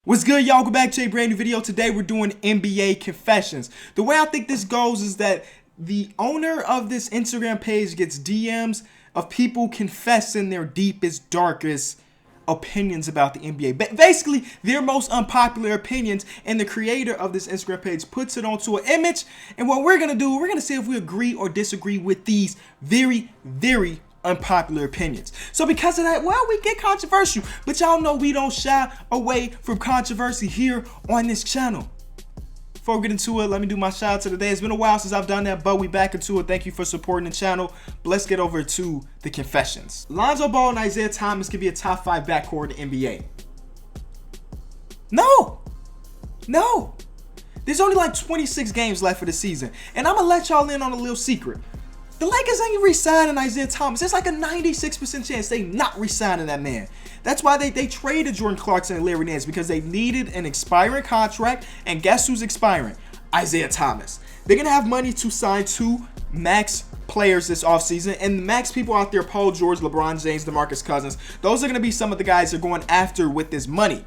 What's good, y'all? Welcome back to a brand new video. Today we're doing NBA confessions. The way I think this goes is that the owner of this Instagram page gets DMs of people confessing their deepest, darkest opinions about the NBA. Basically, their most unpopular opinions, and the creator of this Instagram page puts it onto an image. And what we're gonna do, we're gonna see if we agree or disagree with these very unpopular opinions. So because of that, well, we get controversial, but y'all know we don't shy away from controversy here on this channel. Before we get into it, let me do my shout out to the day. It's been a while since I've done that, but we back into it. Thank you for supporting the channel. But let's get over to the confessions. Lonzo Ball and Isaiah Thomas could be a top 5 backcourt in the NBA. No. There's only like 26 games left for the season, and I'm gonna let y'all in on a little secret. The Lakers ain't re-signing Isaiah Thomas. There's like a 96% chance they not re-signing that man. That's why they traded Jordan Clarkson and Larry Nance, because they needed an expiring contract. And guess who's expiring? Isaiah Thomas. They're going to have money to sign 2 max players this offseason. And the max people out there, Paul George, LeBron James, DeMarcus Cousins, those are going to be some of the guys they're going after with this money.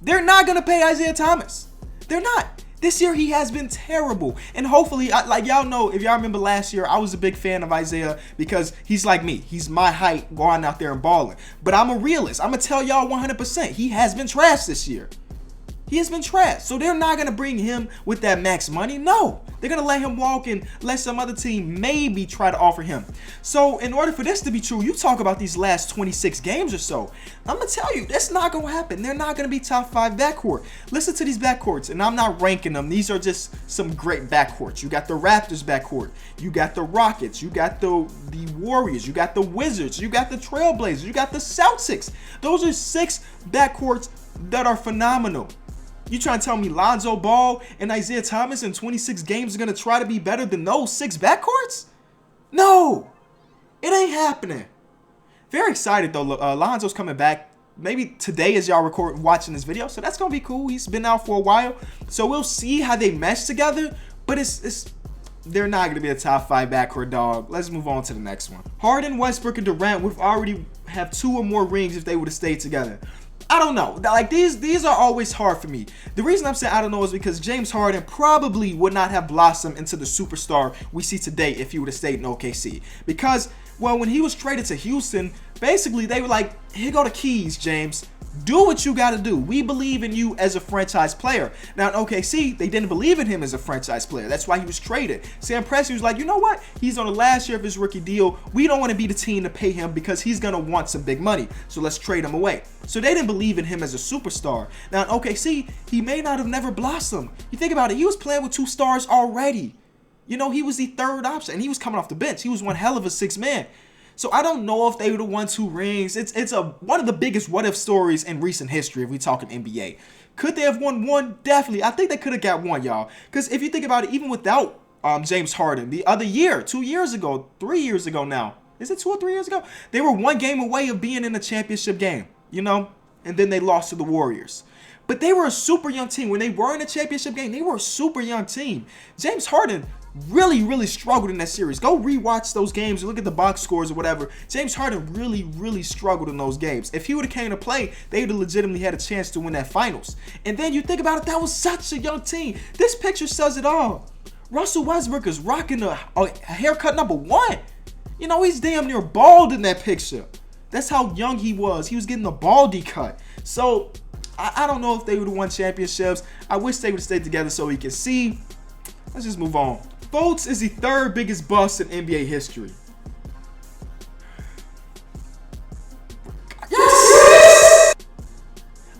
They're not going to pay Isaiah Thomas. They're not. This year he has been terrible, and hopefully, like y'all know, if y'all remember last year, I was a big fan of Isaiah because he's like me. He's my height, going out there and balling. But I'm a realist. I'm gonna tell y'all 100%. He has been trash this year. He has been trash. So they're not gonna bring him with that max money. No, they're gonna let him walk and let some other team maybe try to offer him. So in order for this to be true, you talk about these last 26 games or so. I'm gonna tell you, that's not gonna happen. They're not gonna be top 5 backcourt. Listen to these backcourts, and I'm not ranking them. These are just some great backcourts. You got the Raptors backcourt. You got the Rockets. You got the Warriors. You got the Wizards. You got the Trailblazers. You got the Celtics. Those are 6 backcourts that are phenomenal. You trying to tell me Lonzo Ball and Isaiah Thomas in 26 games are going to try to be better than those 6 backcourts? No, it ain't happening. Very excited though. Lonzo's coming back maybe today as y'all watching this video, so that's going to be cool. He's been out for a while, so we'll see how they mesh together, but they're not going to be a top 5 backcourt, dog. Let's move on to the next one. Harden, Westbrook, and Durant would already have 2 or more rings if they would have stayed together. I don't know. Like these are always hard for me. The reason I'm saying I don't know is because James Harden probably would not have blossomed into the superstar we see today if he would have stayed in OKC. Because, well, when he was traded to Houston, basically they were like, here go the keys, James. Do what you got to do. We believe in you as a franchise player. Now in OKC, they didn't believe in him as a franchise player. That's why he was traded. Sam Presti was like, you know what? He's on the last year of his rookie deal. We don't want to be the team to pay him because he's going to want some big money. So let's trade him away. So they didn't believe in him as a superstar. Now in OKC, he may not have never blossomed. You think about it. He was playing with 2 stars already. You know, he was the 3rd option, and he was coming off the bench. He was one hell of a 6th man. So I don't know if they would have won 2 rings. It's one of the biggest what-if stories in recent history if we talking NBA. Could they have won 1? Definitely. I think they could have got 1, y'all. Because if you think about it, even without James Harden, the other year, 2 years ago, 3 years ago now, is it 2 or 3 years ago? They were 1 game away of being in a championship game, you know? And then they lost to the Warriors. But they were a super young team. When they were in a championship game, they were a super young team. James Harden really struggled in that series. Go rewatch those games and look at the box scores or whatever. James Harden really struggled in those games. If he would have came to play, they would have legitimately had a chance to win that finals. And then you think about it, that was such a young team. This picture says it all. Russell Westbrook is rocking a haircut number 1. You know, he's damn near bald in that picture. That's how young he was. He was getting a baldy cut. So I don't know if they would have won championships. I wish they would have stayed together so we can see. Let's just move on. Fultz is the 3rd biggest bust in NBA history. Yes!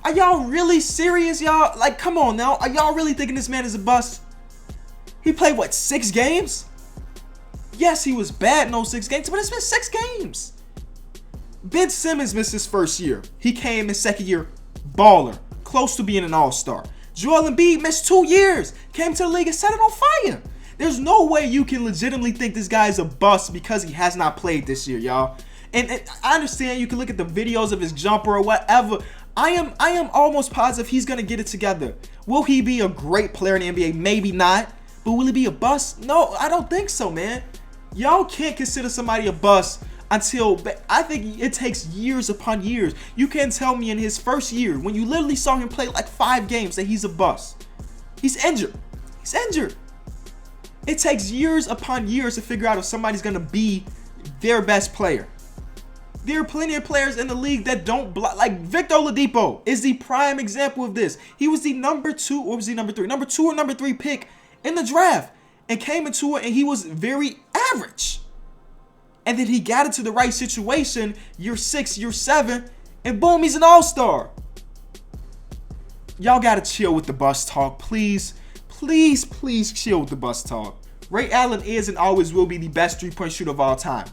Are y'all really serious, y'all? Like, come on now. Are y'all really thinking this man is a bust? He played, what, 6 games? Yes, he was bad in those 6 games, but it's been 6 games. Ben Simmons missed his 1st year. He came his 2nd year, baller, close to being an all-star. Joel Embiid missed 2 years, came to the league and set it on fire. There's no way you can legitimately think this guy is a bust because he has not played this year, y'all. And I understand you can look at the videos of his jumper or whatever. I am almost positive he's going to get it together. Will he be a great player in the NBA? Maybe not. But will he be a bust? No, I don't think so, man. Y'all can't consider somebody a bust until I think it takes years upon years. You can't tell me in his first year, when you literally saw him play like 5 games, that he's a bust. He's injured. He's injured. It takes years upon years to figure out if somebody's going to be their best player. There are plenty of players in the league that don't block. Like Victor Oladipo is the prime example of this. He was the number 2, or was he number 3? Number 2 or number 3 pick in the draft, and came into it and he was very average. And then he got into the right situation, year 6, year 7, and boom, he's an all-star. Y'all gotta chill with the bust talk, please. Please, please chill with the bust talk. Ray Allen is and always will be the best 3-point shooter of all time.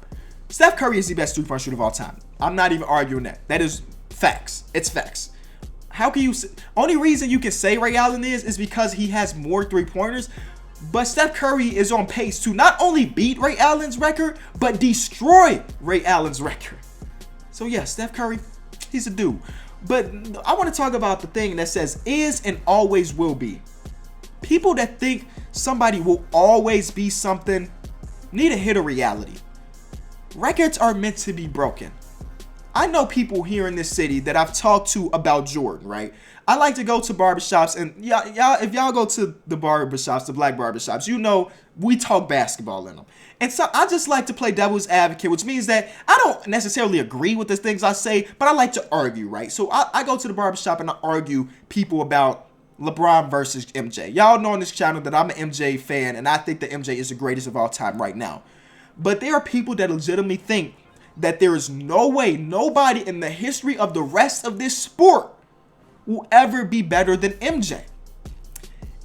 Steph Curry is the best 3-point shooter of all time. I'm not even arguing that. That is facts. It's facts. How can you... Only reason you can say Ray Allen is because he has more 3-pointers. But Steph Curry is on pace to not only beat Ray Allen's record, but destroy Ray Allen's record. So yeah, Steph Curry, he's a dude. But I want to talk about the thing that says is and always will be. People that think somebody will always be something need to hit a reality. Records are meant to be broken. I know people here in this city that I've talked to about Jordan, right? I like to go to barbershops, and y'all, if y'all go to the barbershops, the black barbershops, you know we talk basketball in them. And so I just like to play devil's advocate, which means that I don't necessarily agree with the things I say, but I like to argue, right? So I go to the barbershop and I argue people about LeBron versus MJ. Y'all know on this channel that I'm an MJ fan, and I think that MJ is the greatest of all time right now. But there are people that legitimately think that there is no way nobody in the history of the rest of this sport will ever be better than MJ.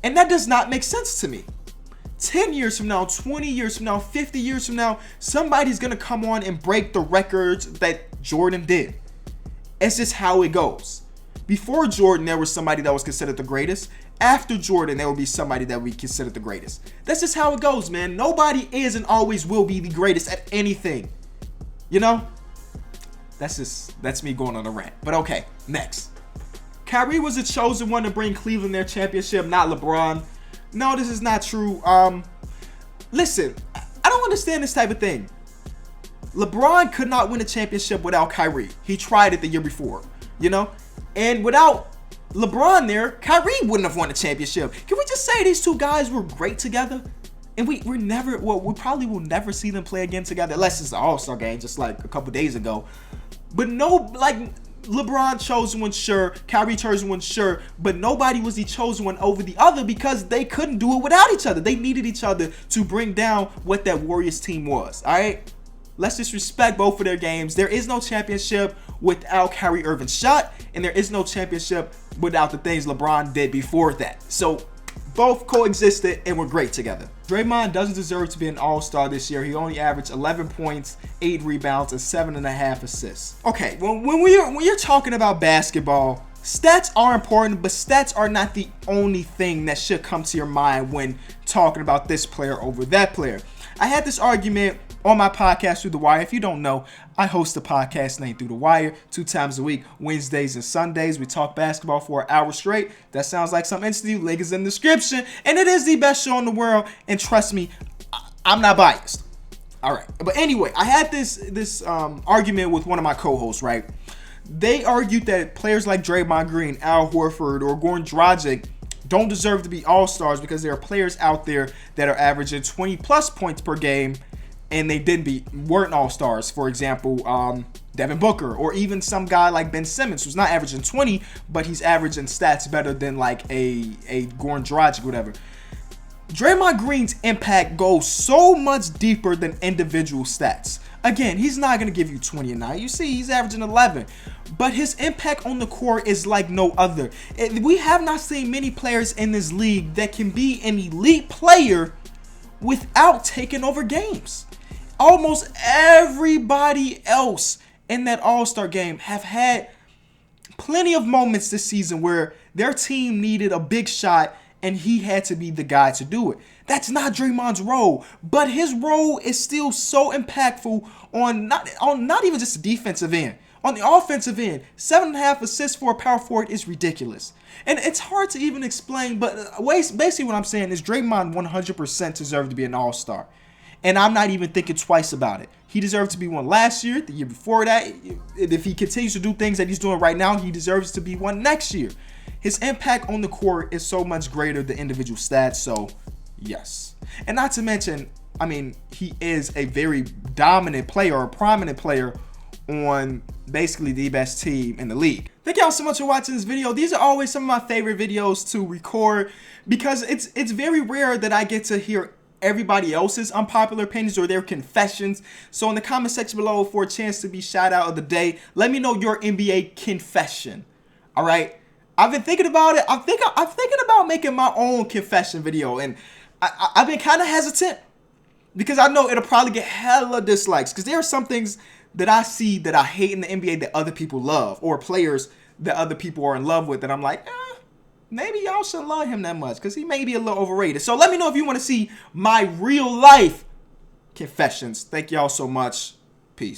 And that does not make sense to me. 10 years from now, 20 years from now, 50 years from now, somebody's going to come on and break the records that Jordan did. It's just how it goes. Before Jordan, there was somebody that was considered the greatest. After Jordan, there will be somebody that we consider the greatest. That's just how it goes, man. Nobody is and always will be the greatest at anything. You know? That's me going on a rant. But okay, next. Kyrie was the chosen one to bring Cleveland their championship, not LeBron. No, this is not true. Listen, I don't understand this type of thing. LeBron could not win a championship without Kyrie. He tried it the year before, you know? And without LeBron there, Kyrie wouldn't have won a championship. Can we just say these two guys were great together? And we probably will never see them play again together, unless it's the All-Star game, just like a couple days ago. But no, like, LeBron chosen one, sure. Kyrie chosen one, sure. But nobody was the chosen one over the other because they couldn't do it without each other. They needed each other to bring down what that Warriors team was, all right? Let's just respect both of their games. There is no championship without Kyrie Irving's shot, and there is no championship without the things LeBron did before that. So both coexisted and were great together. Draymond doesn't deserve to be an all-star this year. He only averaged 11 points, 8 rebounds, and 7.5 assists. Okay, when you're talking about basketball, stats are important, but stats are not the only thing that should come to your mind when talking about this player over that player. I had this argument on my podcast, Through the Wire. If you don't know, I host a podcast named Through the Wire 2 times a week, Wednesdays and Sundays. We talk basketball for an hour straight. That sounds like something interesting. Link is in the description. And it is the best show in the world. And trust me, I'm not biased. All right. But anyway, I had this argument with one of my co-hosts, right? They argued that players like Draymond Green, Al Horford, or Goran Dragic don't deserve to be all-stars because there are players out there that are averaging 20-plus points per game and they weren't all-stars. For example, Devin Booker, or even some guy like Ben Simmons, who's not averaging 20, but he's averaging stats better than like a Goran Dragic, whatever. Draymond Green's impact goes so much deeper than individual stats. Again, he's not going to give you 20 a night. You see, he's averaging 11. But his impact on the court is like no other. We have not seen many players in this league that can be an elite player without taking over games. Almost everybody else in that All-Star game have had plenty of moments this season where their team needed a big shot and he had to be the guy to do it. That's not Draymond's role, but his role is still so impactful on not even just the defensive end. On the offensive end, 7.5 assists for a power forward is ridiculous. And it's hard to even explain, but basically what I'm saying is Draymond 100% deserved to be an all-star. And I'm not even thinking twice about it. He deserved to be one last year, the year before that. If he continues to do things that he's doing right now, he deserves to be one next year. His impact on the court is so much greater than individual stats, so yes. And not to mention, I mean, he is a very dominant player, or a prominent player on basically the best team in the league. Thank y'all so much for watching this video. These are always some of my favorite videos to record because it's very rare that I get to hear everybody else's unpopular opinions or their confessions. So in the comment section below, for a chance to be shout out of the day, let me know your NBA confession. All right, I've been thinking about it. I'm thinking about making my own confession video, and I've been kind of hesitant because I know it'll probably get hella dislikes because there are some things that I see that I hate in the NBA that other people love, or players that other people are in love with, and I'm like, maybe y'all shouldn't love him that much because he may be a little overrated. So let me know if you want to see my real life confessions. Thank y'all so much.